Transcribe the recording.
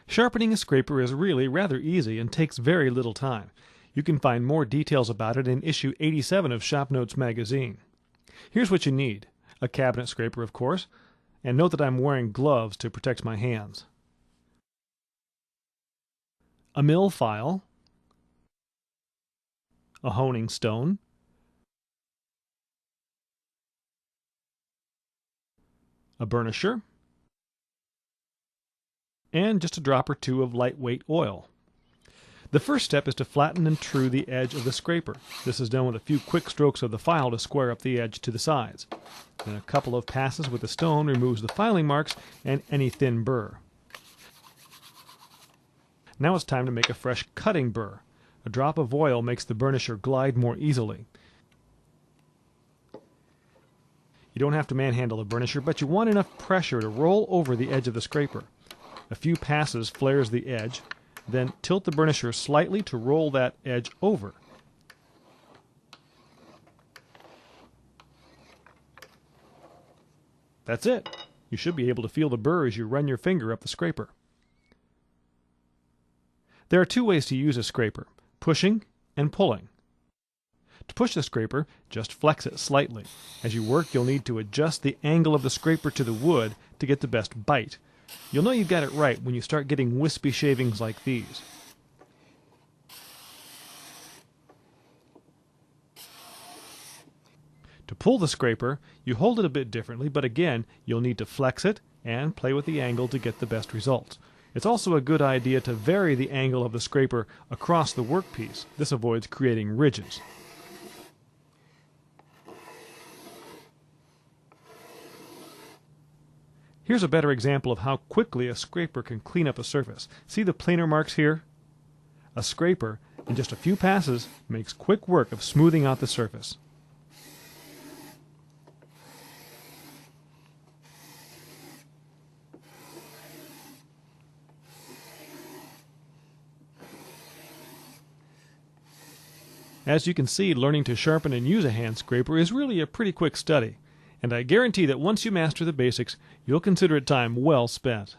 Sharpening a scraper is really rather easy and takes very little time. You can find more details about it in issue 87 of Shop Notes magazine. Here's what you need. A cabinet scraper, of course, and note that I'm wearing gloves to protect my hands. A mill file, a honing stone, a burnisher, and just a drop or two of lightweight oil. The first step is to flatten and true the edge of the scraper. This is done with a few quick strokes of the file to square up the edge to the sides. Then a couple of passes with the stone removes the filing marks and any thin burr. Now it's time to make a fresh cutting burr. A drop of oil makes the burnisher glide more easily. You don't have to manhandle the burnisher, but you want enough pressure to roll over the edge of the scraper. A few passes flares the edge, then tilt the burnisher slightly to roll that edge over. That's it. You should be able to feel the burr as you run your finger up the scraper. There are two ways to use a scraper, pushing and pulling. To push the scraper, just flex it slightly. As you work, you'll need to adjust the angle of the scraper to the wood to get the best bite. You'll know you've got it right when you start getting wispy shavings like these. To pull the scraper, you hold it a bit differently, but again, you'll need to flex it and play with the angle to get the best results. It's also a good idea to vary the angle of the scraper across the workpiece. This avoids creating ridges. Here's a better example of how quickly a scraper can clean up a surface. See the planer marks here? A scraper, in just a few passes, makes quick work of smoothing out the surface. As you can see, learning to sharpen and use a hand scraper is really a pretty quick study. And I guarantee that once you master the basics, you'll consider it time well spent.